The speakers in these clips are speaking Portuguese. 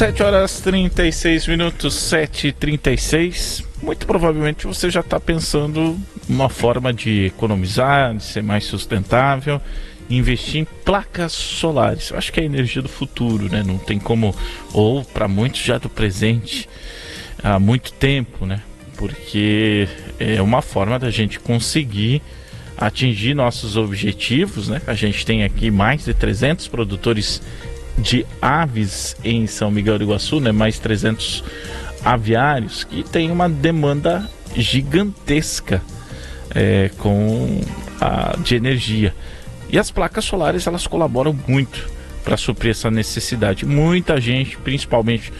7h36, 7h36. Muito provavelmente você já está pensando uma forma de economizar, de ser mais sustentável, investir em placas solares. Eu acho que é a energia do futuro, né? Não tem como, ou para muitos já do presente, há muito tempo, né? Porque é uma forma da gente conseguir atingir nossos objetivos, né? A gente tem aqui mais de 300 produtores de aves em São Miguel do Iguaçu, né? Mais 300 aviários que tem uma demanda gigantesca de energia. E as placas solares, elas colaboram muito para suprir essa necessidade. Muita gente, principalmente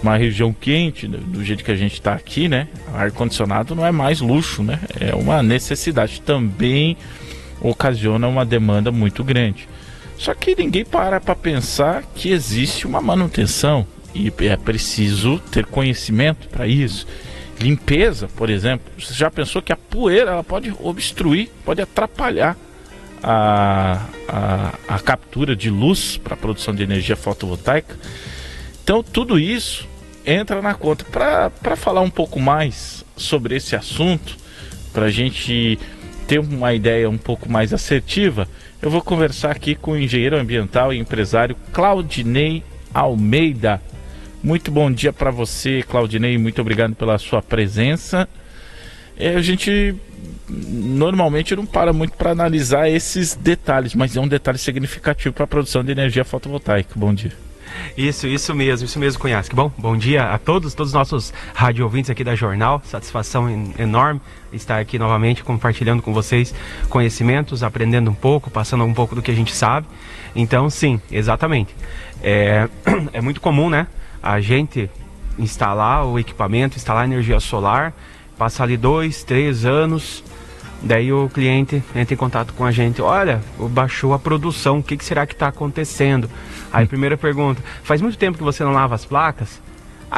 uma região quente, do jeito que a gente está aqui, né? Ar-condicionado não é mais luxo, né? É uma necessidade. Também ocasiona uma demanda muito grande. Só que ninguém para pensar que existe uma manutenção e é preciso ter conhecimento para isso. Limpeza, por exemplo. Você já pensou que a poeira ela pode obstruir, pode atrapalhar a captura de luz para a produção de energia fotovoltaica? Então tudo isso entra na conta. Para falar um pouco mais sobre esse assunto, para a gente ter uma ideia um pouco mais assertiva, eu vou conversar aqui com o engenheiro ambiental e empresário Claudinei Almeida. Muito bom dia para você, Claudinei, muito obrigado pela sua presença. A gente normalmente não para muito para analisar esses detalhes, mas é um detalhe significativo para a produção de energia fotovoltaica. Bom dia. Isso mesmo, Cunhasque. Bom dia a todos os nossos rádio ouvintes aqui da Jornal. Satisfação enorme estar aqui novamente compartilhando com vocês conhecimentos, aprendendo um pouco, passando um pouco do que a gente sabe. Então, sim, exatamente. É muito comum, né? A gente instalar o equipamento, instalar energia solar, passa ali 2, 3 anos, daí o cliente entra em contato com a gente. Olha, baixou a produção, o que será que está acontecendo? Aí primeira pergunta, faz muito tempo que você não lava as placas?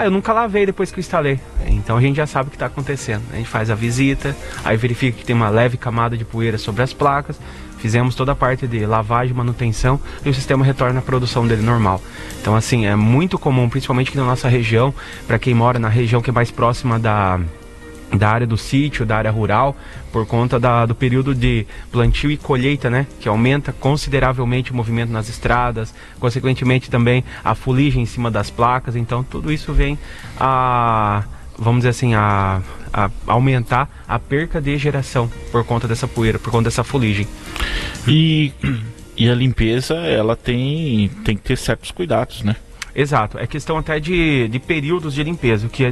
Eu nunca lavei depois que eu instalei. Então a gente já sabe o que está acontecendo. A gente faz a visita, aí verifica que tem uma leve camada de poeira sobre as placas, fizemos toda a parte de lavagem, manutenção e o sistema retorna à produção dele normal. Então assim, é muito comum, principalmente aqui na nossa região, para quem mora na região que é mais próxima da área do sítio, da área rural, por conta do período de plantio e colheita, né, que aumenta consideravelmente o movimento nas estradas, consequentemente também a fuligem em cima das placas. Então tudo isso vem vamos dizer assim, a aumentar a perca de geração por conta dessa poeira, por conta dessa fuligem. E a limpeza, ela tem que ter certos cuidados, né? Exato, é questão até de períodos de limpeza, que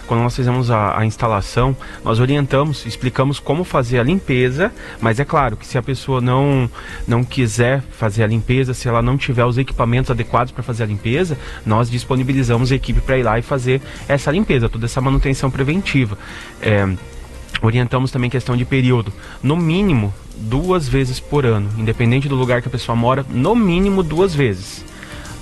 quando nós fizemos a instalação, nós orientamos, explicamos como fazer a limpeza, mas é claro que se a pessoa não quiser fazer a limpeza, se ela não tiver os equipamentos adequados para fazer a limpeza, nós disponibilizamos a equipe para ir lá e fazer essa limpeza, toda essa manutenção preventiva. Orientamos também questão de período, no mínimo 2 vezes por ano, independente do lugar que a pessoa mora, no mínimo 2 vezes.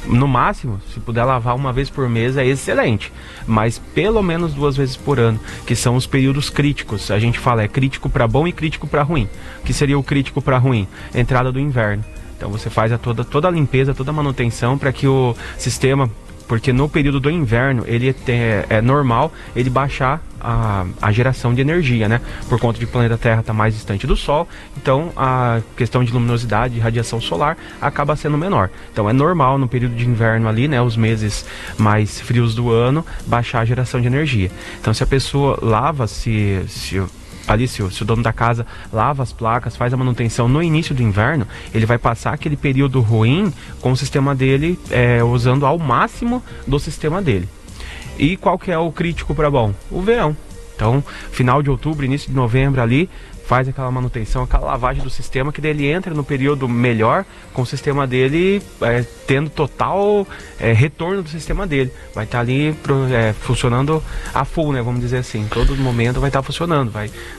No máximo, se puder lavar 1 vez por mês é excelente, mas pelo menos 2 vezes por ano, que são os períodos críticos. A gente fala crítico para bom e crítico para ruim. O que seria o crítico para ruim? Entrada do inverno. Então você faz toda a limpeza, toda a manutenção para que o sistema, porque no período do inverno é normal ele baixar a geração de energia, né? Por conta de que o planeta Terra está mais distante do Sol, então a questão de luminosidade e radiação solar acaba sendo menor. Então é normal no período de inverno ali, né, os meses mais frios do ano, baixar a geração de energia. Então se a pessoa lava, se o dono da casa lava as placas, faz a manutenção no início do inverno, ele vai passar aquele período ruim com o sistema dele, usando ao máximo do sistema dele. E qual que é o crítico para bom? O verão. Então, final de outubro, início de novembro ali, faz aquela manutenção, aquela lavagem do sistema, que daí ele entra no período melhor, com o sistema dele tendo total retorno do sistema dele. Vai estar ali funcionando a full, né? Vamos dizer assim. Todo momento vai estar funcionando.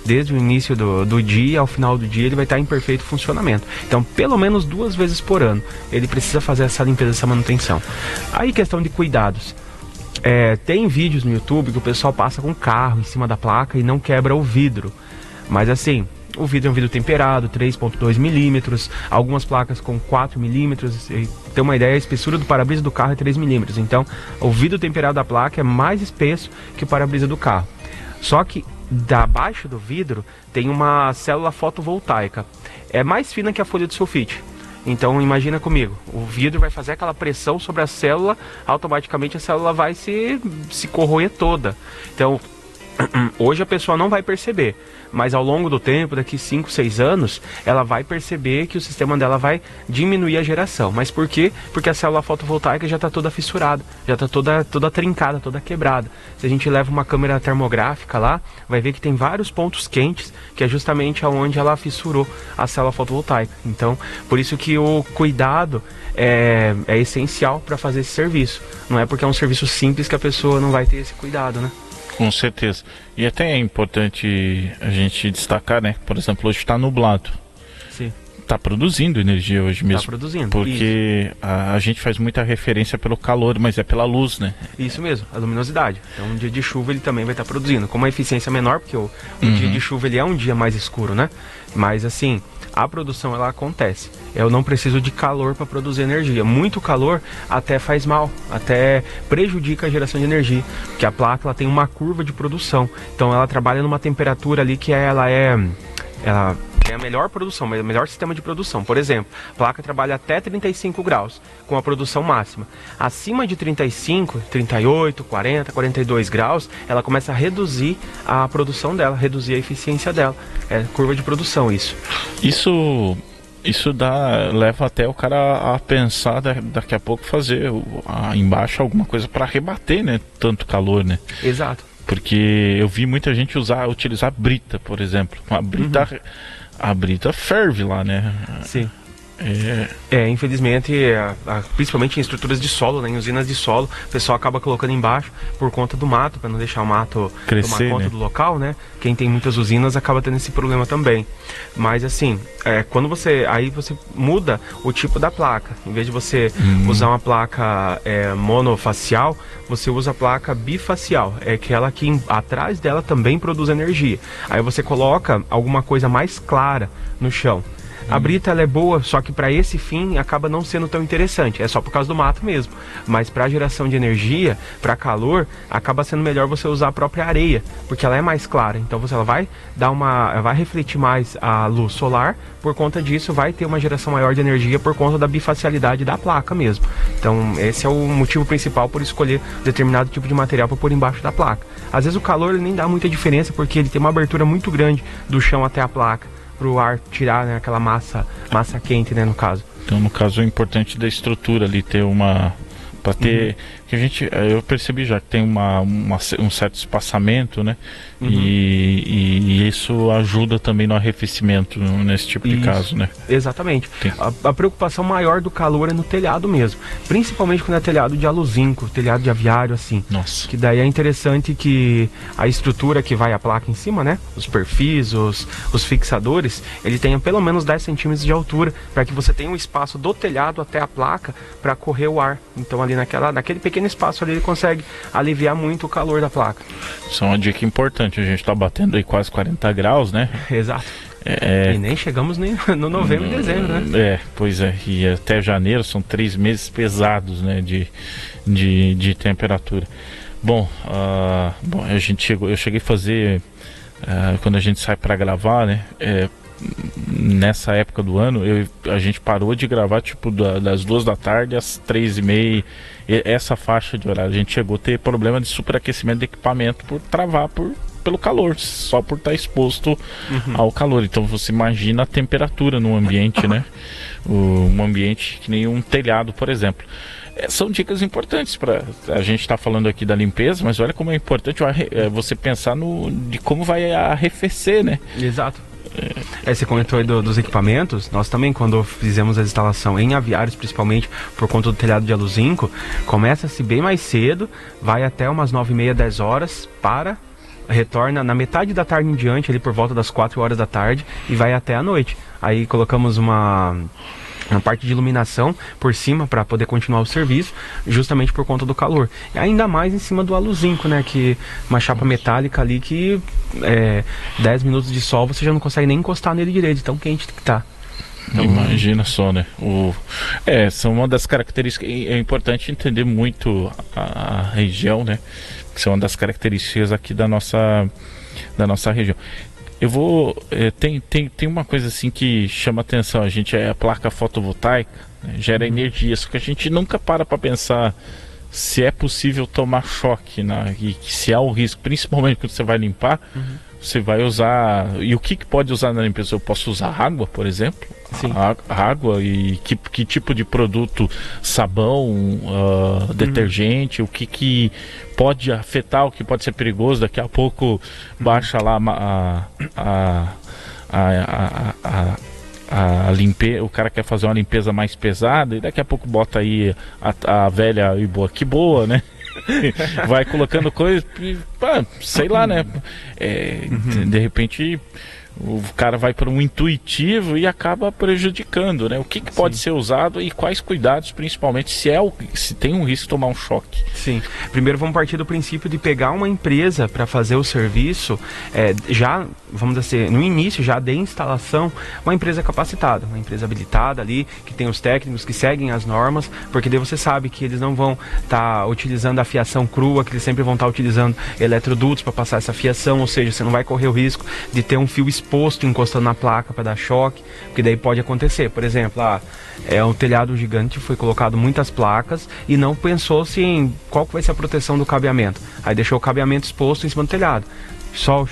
Desde o início do dia ao final do dia, ele vai estar em perfeito funcionamento. Então, pelo menos 2 vezes por ano, ele precisa fazer essa limpeza, essa manutenção. Aí, questão de cuidados. Tem vídeos no YouTube que o pessoal passa com o carro em cima da placa e não quebra o vidro. Mas assim, O vidro é um vidro temperado, 3,2 milímetros, algumas placas com 4 milímetros. Tem uma ideia, a espessura do para-brisa do carro é 3 milímetros. Então, o vidro temperado da placa é mais espesso que o para-brisa do carro. Só que abaixo do vidro tem uma célula fotovoltaica. É mais fina que a folha de sulfite. Então imagina comigo, o vidro vai fazer aquela pressão sobre a célula, automaticamente a célula vai se corroer toda. Então hoje a pessoa não vai perceber, mas ao longo do tempo, daqui 5, 6 anos, ela vai perceber que o sistema dela vai diminuir a geração. Mas por quê? Porque a célula fotovoltaica já está toda fissurada, já está toda trincada, toda quebrada. Se a gente leva uma câmera termográfica lá, vai ver que tem vários pontos quentes, que é justamente onde ela fissurou a célula fotovoltaica. Então, por isso que o cuidado é essencial para fazer esse serviço. Não é porque é um serviço simples que a pessoa não vai ter esse cuidado, né? Com certeza. E até é importante a gente destacar, né? Por exemplo, hoje está nublado. Sim. Está produzindo energia hoje mesmo. Está produzindo. Porque a gente faz muita referência pelo calor, mas é pela luz, né? Isso mesmo, a luminosidade. Então, um dia de chuva ele também vai estar produzindo. Com uma eficiência menor, porque o dia de chuva ele é um dia mais escuro, né? Mas assim, a produção ela acontece. Eu não preciso de calor para produzir energia. Muito calor até faz mal, até prejudica a geração de energia, porque a placa ela tem uma curva de produção. Então ela trabalha numa temperatura ali que ela é a melhor produção, o melhor sistema de produção. Por exemplo, a placa trabalha até 35 graus, com a produção máxima. Acima de 35, 38, 40, 42 graus, ela começa a reduzir a produção dela, reduzir a eficiência dela. É curva de produção isso. Isso leva até o cara a pensar daqui a pouco fazer embaixo alguma coisa para rebater, né? Tanto calor, né? Exato. Porque eu vi muita gente utilizar brita, por exemplo. A brita ferve lá, né? Sim. Infelizmente, principalmente em estruturas de solo, né, em usinas de solo, o pessoal acaba colocando embaixo por conta do mato, para não deixar o mato crescer, tomar conta, né, do local, né? Quem tem muitas usinas acaba tendo esse problema também. Mas assim, quando você muda o tipo da placa, em vez de você usar uma placa monofacial, você usa a placa bifacial, é aquela que atrás dela também produz energia. Aí você coloca alguma coisa mais clara no chão. A brita ela é boa, só que para esse fim acaba não sendo tão interessante. É só por causa do mato mesmo. Mas para geração de energia, para calor, acaba sendo melhor você usar a própria areia, porque ela é mais clara. Então ela vai vai refletir mais a luz solar. Por conta disso, vai ter uma geração maior de energia por conta da bifacialidade da placa mesmo. Então esse é o motivo principal por escolher determinado tipo de material para pôr embaixo da placa. Às vezes o calor ele nem dá muita diferença, porque ele tem uma abertura muito grande do chão até a placa, para o ar tirar, né, aquela massa quente, né, no caso. Então, no caso, é importante da estrutura ali ter para ter, que eu percebi já que tem um certo espaçamento, né? E isso ajuda também no arrefecimento nesse tipo de caso, né? Exatamente. A preocupação maior do calor é no telhado mesmo, principalmente quando é telhado de aluzinco, telhado de aviário, assim. Nossa. Que daí é interessante que a estrutura que vai a placa em cima, né? Os perfis, os fixadores, ele tenha pelo menos 10 centímetros de altura, para que você tenha um espaço do telhado até a placa para correr o ar. Então ali naquele pequeno espaço ali ele consegue aliviar muito o calor da placa. Isso é uma dica importante. A gente está batendo aí quase 40 graus, né? Exato. E nem chegamos nem no novembro e dezembro, né? Pois é. E até janeiro são 3 meses pesados, né? De temperatura. Bom, eu cheguei a fazer quando a gente sai para gravar, né? Nessa época do ano, a gente parou de gravar tipo das 2 da tarde às 3h30. Essa faixa de horário, a gente chegou a ter problema de superaquecimento de equipamento por travar pelo calor, só por estar exposto ao calor. Então você imagina a temperatura no ambiente, né? Um ambiente que nem um telhado, por exemplo. São dicas importantes para a gente estar falando aqui da limpeza, mas olha como é importante você pensar de como vai arrefecer, né? Exato. Você comentou aí dos equipamentos. Nós também, quando fizemos a instalação em aviários, principalmente por conta do telhado de aluzinco, começa-se bem mais cedo, vai até umas 9h30, 10 horas, retorna na metade da tarde em diante, ali por volta das 4 horas da tarde, e vai até a noite. Aí colocamos uma na parte de iluminação por cima para poder continuar o serviço, justamente por conta do calor. E ainda mais em cima do aluzinco, né? Que uma chapa metálica ali que 10 minutos de sol você já não consegue nem encostar nele direito, tão quente que tá. Então, imagina só, né? São uma das características. É importante entender muito a região, né? Que são uma das características aqui da nossa região. Eu vou. Tem uma coisa assim que chama atenção. A gente é a placa fotovoltaica, né, gera energia, só que a gente nunca para pensar se é possível tomar choque, né, e se há o risco, principalmente quando você vai limpar. Você vai usar. E o que pode usar na limpeza? Eu posso usar água, por exemplo? Sim. Água e que tipo de produto? Sabão, detergente, o que pode afetar, o que pode ser perigoso. Daqui a pouco baixa lá a limpeza, o cara quer fazer uma limpeza mais pesada e daqui a pouco bota aí a velha e boa que boa, né? Vai colocando coisas, sei lá, né? De repente o cara vai para um intuitivo e acaba prejudicando, né? O que pode ser usado e quais cuidados, principalmente se tem um risco de tomar um choque. Sim. Primeiro vamos partir do princípio de pegar uma empresa para fazer o serviço, já, vamos dizer, no início já de instalação, uma empresa capacitada, uma empresa habilitada ali, que tem os técnicos que seguem as normas, porque daí você sabe que eles não vão estar utilizando a fiação crua, que eles sempre vão estar utilizando eletrodutos para passar essa fiação, ou seja, você não vai correr o risco de ter um fio exposto encostando na placa para dar choque, porque daí pode acontecer. Por exemplo, um telhado gigante, foi colocado muitas placas e não pensou-se em qual que vai ser a proteção do cabeamento. Aí deixou o cabeamento exposto em cima do telhado. Sol,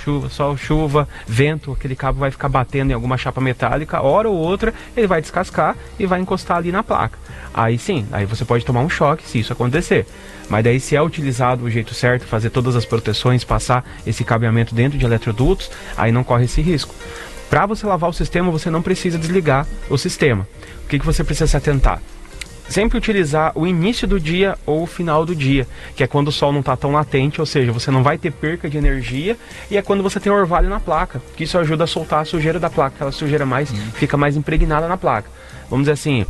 chuva, vento, aquele cabo vai ficar batendo em alguma chapa metálica, hora ou outra ele vai descascar e vai encostar ali na placa. Aí sim, aí você pode tomar um choque se isso acontecer. Mas daí se é utilizado o jeito certo, fazer todas as proteções, passar esse cabeamento dentro de eletrodutos, aí não corre esse risco. Para você lavar o sistema, você não precisa desligar o sistema. O que você precisa se atentar? Sempre utilizar o início do dia ou o final do dia, que é quando o sol não está tão latente, ou seja, você não vai ter perca de energia, e é quando você tem orvalho na placa, que isso ajuda a soltar a sujeira da placa, aquela sujeira fica mais impregnada na placa. Vamos dizer assim,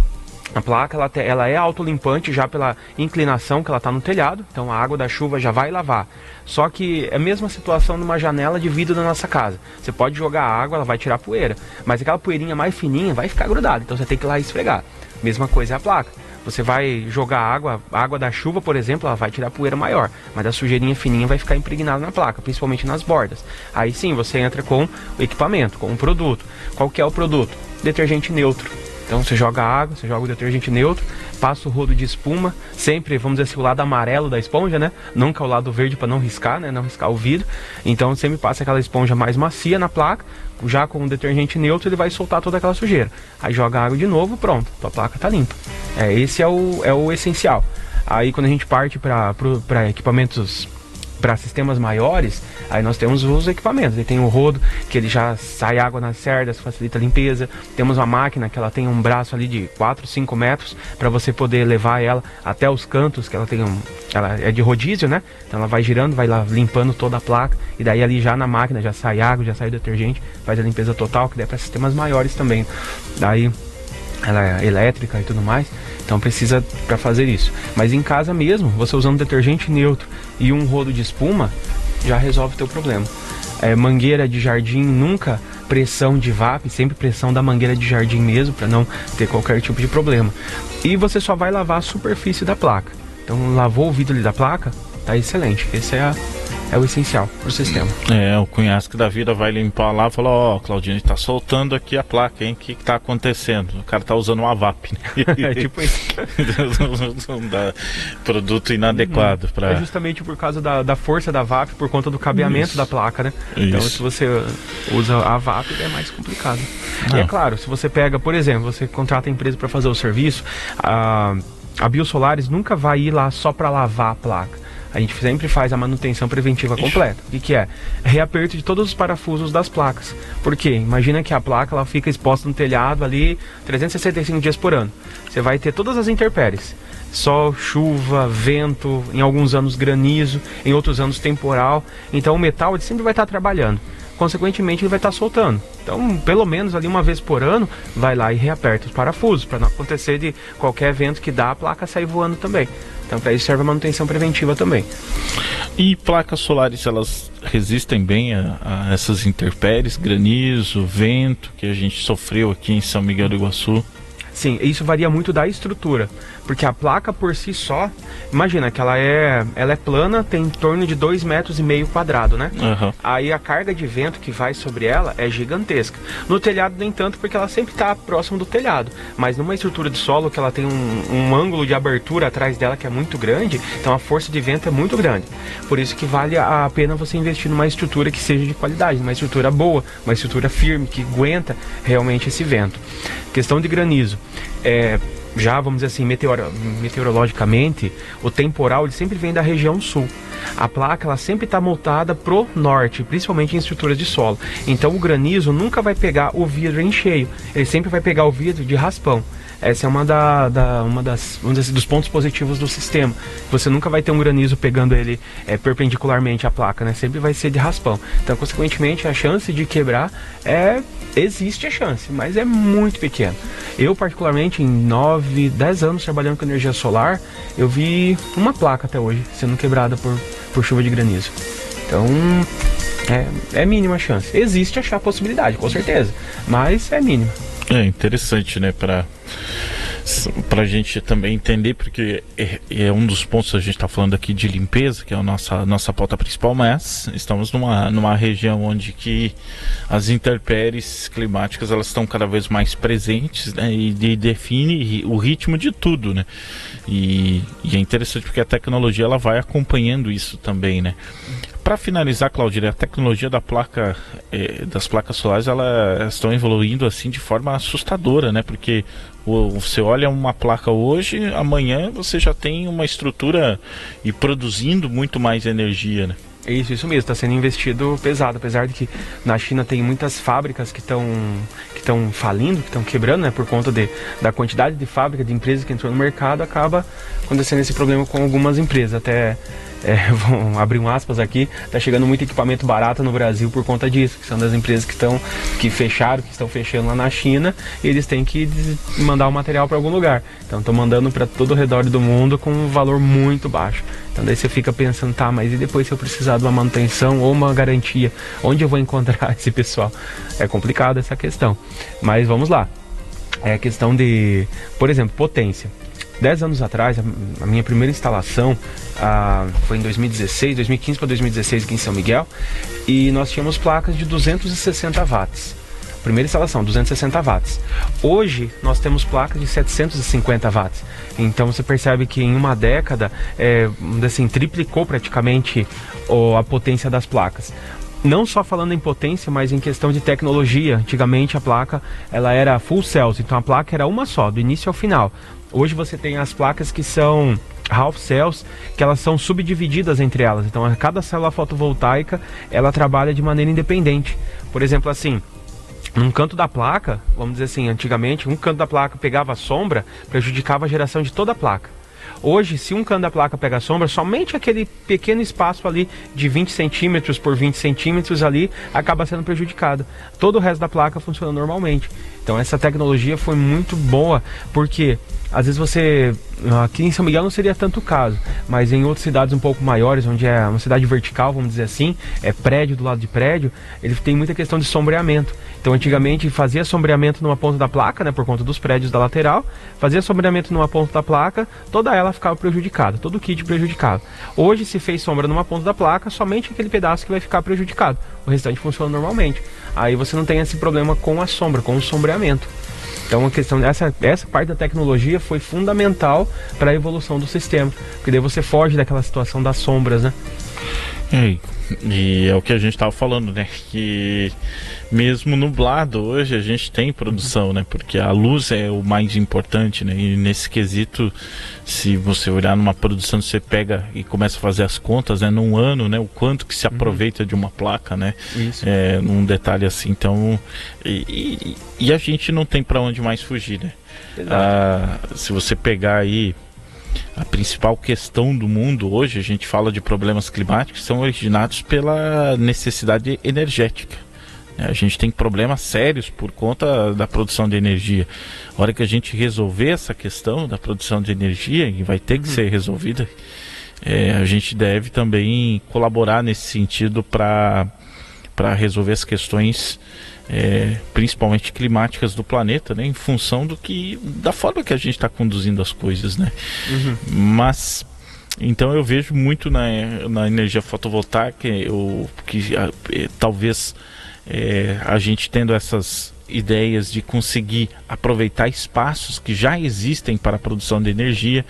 a placa ela é autolimpante já pela inclinação que ela está no telhado, então a água da chuva já vai lavar. Só que é a mesma situação numa janela de vidro da nossa casa. Você pode jogar água, ela vai tirar poeira, mas aquela poeirinha mais fininha vai ficar grudada, então você tem que ir lá esfregar. Mesma coisa é a placa. Você vai jogar água da chuva, por exemplo, ela vai tirar poeira maior, mas a sujeirinha fininha vai ficar impregnada na placa, principalmente nas bordas. Aí sim, você entra com o equipamento, com o produto. Qual que é o produto? Detergente neutro. Então você joga água, você joga o detergente neutro, passa o rodo de espuma, sempre, vamos dizer assim, o lado amarelo da esponja, né? Nunca o lado verde para não riscar, né? Não riscar o vidro. Então sempre passa aquela esponja mais macia na placa, já com o detergente neutro ele vai soltar toda aquela sujeira. Aí joga água de novo, pronto, tua placa tá limpa. Esse é o essencial. Aí quando a gente parte para equipamentos, para sistemas maiores, aí nós temos os equipamentos. Aí tem o rodo, que ele já sai água nas cerdas, facilita a limpeza. Temos uma máquina que ela tem um braço ali de 4, 5 metros para você poder levar ela até os cantos, que ela é de rodízio, né? Então ela vai girando, vai lá limpando toda a placa, e daí ali já na máquina já sai água, já sai o detergente, faz a limpeza total, que daí é para sistemas maiores também. Daí ela é elétrica e tudo mais, então precisa para fazer isso. Mas em casa mesmo, você usando detergente neutro e um rodo de espuma, já resolve o teu problema. Mangueira de jardim, nunca pressão de VAP, sempre pressão da mangueira de jardim mesmo, para não ter qualquer tipo de problema. E você só vai lavar a superfície da placa. Então lavou o vidro ali da placa, tá excelente. Esse é o essencial pro sistema. O cunhasque da vida vai limpar lá e fala: ó, Claudinho, tá soltando aqui a placa, hein? O que tá acontecendo? O cara tá usando uma VAP, né? Tipo isso. Produto inadequado para. É justamente por causa da força da VAP, por conta do cabeamento da placa, né? Então se você usa a VAP é mais complicado. E é claro, se você pega, por exemplo, você contrata a empresa para fazer o serviço, a Biosolares nunca vai ir lá só para lavar a placa. A gente sempre faz a manutenção preventiva completa. O que é? Reaperto de todos os parafusos das placas. Por quê? Imagina que a placa ela fica exposta no telhado ali 365 dias por ano. Você vai ter todas as intempéries. Sol, chuva, vento, em alguns anos granizo, em outros anos temporal. Então o metal ele sempre vai estar trabalhando. consequentemente ele vai estar soltando. Então, pelo menos ali uma vez por ano, vai lá e reaperta os parafusos, para não acontecer de qualquer evento que dá a placa sair voando também. Então, para isso serve a manutenção preventiva também. E placas solares, elas resistem bem a essas intempéries, granizo, vento, que a gente sofreu aqui em São Miguel do Iguaçu? Sim, isso varia muito da estrutura, porque a placa por si só, imagina que ela é plana, tem em torno de 2,5 metros quadrado, né? Uhum. Aí a carga de vento que vai sobre ela é gigantesca. No telhado nem tanto, porque ela sempre está próximo do telhado, mas numa estrutura de solo que ela tem um ângulo de abertura atrás dela que é muito grande, então a força de vento é muito grande. Por isso que vale a pena você investir numa estrutura que seja de qualidade, uma estrutura boa, uma estrutura firme, que aguenta realmente esse vento. Questão de granizo. Já, vamos dizer assim, meteorologicamente, o temporal ele sempre vem da região sul. A placa ela sempre está montada pro norte, principalmente em estruturas de solo. Então o granizo nunca vai pegar o vidro em cheio, ele sempre vai pegar o vidro de raspão. Essa é uma das, vamos dizer assim, dos pontos positivos do sistema. Você nunca vai ter um granizo pegando ele perpendicularmente à placa, né? Sempre vai ser de raspão. Então, consequentemente, a chance de quebrar existe a chance, mas é muito pequena. Eu, particularmente, em 10 anos trabalhando com energia solar, eu vi uma placa até hoje sendo quebrada por chuva de granizo. Então, é mínima a chance. Existe a possibilidade, com certeza, mas é mínima. É interessante, né, pra gente também entender, porque é um dos pontos, a gente está falando aqui de limpeza, que é a nossa pauta principal, mas estamos numa região onde que as intempéries climáticas elas estão cada vez mais presentes, né, e define o ritmo de tudo, né, e é interessante porque a tecnologia ela vai acompanhando isso também, né. Para finalizar, Claudir, a tecnologia das placas solares, elas estão evoluindo assim de forma assustadora, né? Porque você olha uma placa hoje, amanhã você já tem uma estrutura e produzindo muito mais energia, né? Isso mesmo, está sendo investido pesado, apesar de que na China tem muitas fábricas que estão falindo, que estão quebrando, né, por conta da quantidade de fábrica, de empresas que entrou no mercado, acaba acontecendo esse problema com algumas empresas, até vão abrir um aspas aqui, está chegando muito equipamento barato no Brasil por conta disso, que são das empresas que estão fechando lá na China, e eles têm que mandar o material para algum lugar, então estão mandando para todo o redor do mundo com um valor muito baixo. Então daí você fica pensando, tá, mas e depois se eu precisar de uma manutenção ou uma garantia, onde eu vou encontrar esse pessoal? É complicado essa questão, mas vamos lá. É a questão de, por exemplo, potência. 10 anos atrás, a minha primeira instalação foi em 2015 para 2016 aqui em São Miguel, e nós tínhamos placas de 260 watts. Primeira instalação, 260 watts. Hoje, nós temos placas de 750 watts. Então, você percebe que em uma década, assim, triplicou praticamente a potência das placas. Não só falando em potência, mas em questão de tecnologia. Antigamente, a placa ela era full cells, então a placa era uma só, do início ao final. Hoje você tem as placas que são half cells, que elas são subdivididas entre elas. Então, cada célula fotovoltaica, ela trabalha de maneira independente. Por exemplo, assim, num canto da placa, vamos dizer assim, antigamente, um canto da placa pegava a sombra, prejudicava a geração de toda a placa. Hoje, se um canto da placa pega a sombra, somente aquele pequeno espaço ali de 20 centímetros por 20 centímetros ali acaba sendo prejudicado. Todo o resto da placa funciona normalmente. Então essa tecnologia foi muito boa, porque às vezes aqui em São Miguel não seria tanto o caso, mas em outras cidades um pouco maiores, onde é uma cidade vertical, vamos dizer assim, é prédio do lado de prédio, ele tem muita questão de sombreamento. Então antigamente fazia sombreamento numa ponta da placa, né, por conta dos prédios da lateral, fazia sombreamento numa ponta da placa, toda ela ficava prejudicada, todo o kit prejudicado. Hoje se fez sombra numa ponta da placa, somente aquele pedaço que vai ficar prejudicado, o restante funciona normalmente. Aí você não tem esse problema com a sombra, com o sombreamento. Então a questão essa parte da tecnologia foi fundamental para a evolução do sistema, porque daí você foge daquela situação das sombras, né? E é o que a gente estava falando, né? Que mesmo nublado hoje a gente tem produção, né? Porque a luz é o mais importante, né? E nesse quesito, se você olhar numa produção, você pega e começa a fazer as contas, né? Num ano, né? O quanto que se aproveita de uma placa, né? Isso. Num detalhe assim, então... E a gente não tem para onde mais fugir, né? Se você pegar aí... A principal questão do mundo hoje, a gente fala de problemas climáticos, são originados pela necessidade energética. A gente tem problemas sérios por conta da produção de energia. A hora que a gente resolver essa questão da produção de energia, e vai ter que ser resolvida, a gente deve também colaborar nesse sentido para resolver as questões principalmente climáticas do planeta, né, em função da forma que a gente está conduzindo as coisas, né? Mas então eu vejo muito na energia fotovoltaica talvez a gente tendo essas ideias de conseguir aproveitar espaços que já existem para a produção de energia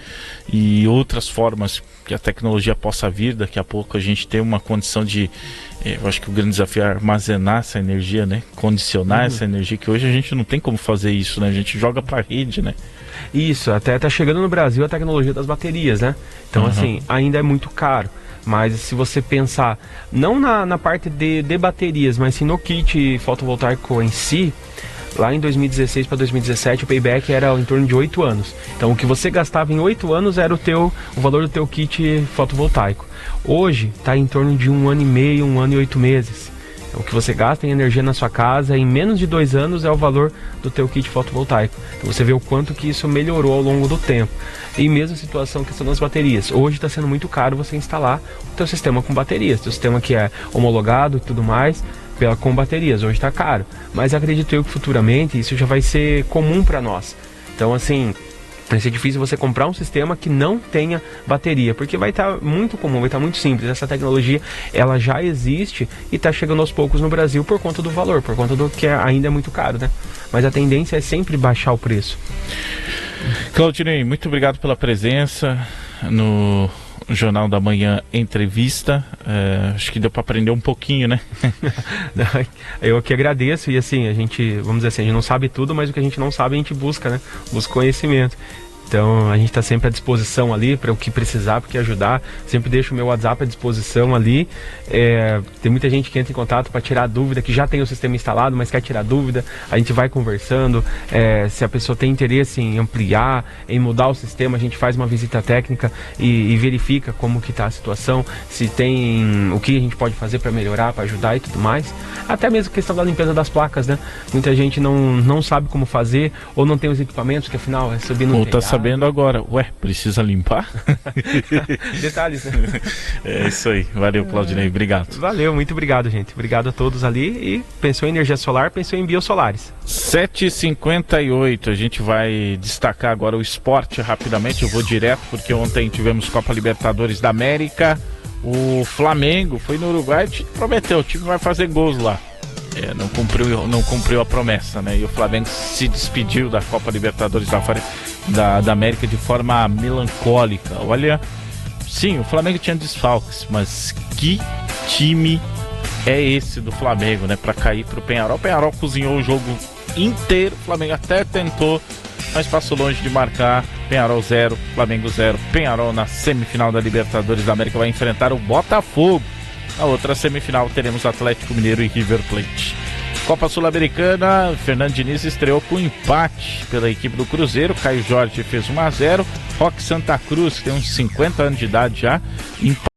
e outras formas que a tecnologia possa vir. Daqui a pouco a gente tem uma condição de, eu acho que o grande desafio é armazenar essa energia, né? Condicionar essa energia, que hoje a gente não tem como fazer isso, né? A gente joga para a rede, né? Isso, até tá chegando no Brasil a tecnologia das baterias, né? Então, assim, ainda é muito caro. Mas se você pensar, não na parte de baterias, mas sim no kit fotovoltaico em si, lá em 2016 para 2017 o payback era em torno de 8 anos. Então o que você gastava em 8 anos era o valor do teu kit fotovoltaico. Hoje está em torno de 1 ano e meio, 1 ano e 8 meses. O que você gasta em energia na sua casa em menos de 2 anos é o valor do teu kit fotovoltaico. Então você vê o quanto que isso melhorou ao longo do tempo. E mesma situação questão das baterias. Hoje está sendo muito caro você instalar o teu sistema com baterias. Teu sistema que é homologado e tudo mais, com baterias. Hoje está caro. Mas acredito eu que futuramente isso já vai ser comum para nós. Então assim, vai ser difícil você comprar um sistema que não tenha bateria, porque vai estar muito comum, vai estar muito simples. Essa tecnologia, ela já existe e está chegando aos poucos no Brasil por conta do valor, por conta do que ainda é muito caro, né? Mas a tendência é sempre baixar o preço. Claudinei, muito obrigado pela presença no Jornal da Manhã Entrevista. Acho que deu para aprender um pouquinho, né? Eu que agradeço. E assim, a gente, vamos dizer assim, a gente não sabe tudo, mas o que a gente não sabe a gente busca, né? Busca conhecimento. Então a gente está sempre à disposição ali para o que precisar, porque ajudar. Sempre deixo o meu WhatsApp à disposição ali. Tem muita gente que entra em contato para tirar dúvida, que já tem o sistema instalado, mas quer tirar dúvida. A gente vai conversando. Se a pessoa tem interesse em ampliar, em mudar o sistema, a gente faz uma visita técnica e verifica como que está a situação, se tem o que a gente pode fazer para melhorar, para ajudar e tudo mais. Até mesmo a questão da limpeza das placas, né? Muita gente não sabe como fazer ou não tem os equipamentos, que afinal é subir no telhado. Sabendo agora, precisa limpar? Detalhes, né? É isso aí, valeu, Claudinei, obrigado. Valeu, muito obrigado, gente. Obrigado a todos ali. E pensou em energia solar, pensou em biosolares. 7h58, a gente vai destacar agora o esporte rapidamente. Eu vou direto porque ontem tivemos Copa Libertadores da América. O Flamengo foi no Uruguai e prometeu, o time vai fazer gols lá. Não cumpriu a promessa, né? E o Flamengo se despediu da Copa Libertadores da América de forma melancólica. Olha, sim, o Flamengo tinha desfalques, mas que time é esse do Flamengo, né? Para cair pro Peñarol. O Peñarol cozinhou o jogo inteiro, o Flamengo até tentou, mas passou longe de marcar. Peñarol 0, Flamengo 0. Peñarol na semifinal da Libertadores da América vai enfrentar o Botafogo. Na outra semifinal teremos Atlético Mineiro e River Plate. Copa Sul-Americana, Fernando Diniz estreou com empate pela equipe do Cruzeiro. Caio Jorge fez 1-0. Roque Santa Cruz, que tem uns 50 anos de idade já,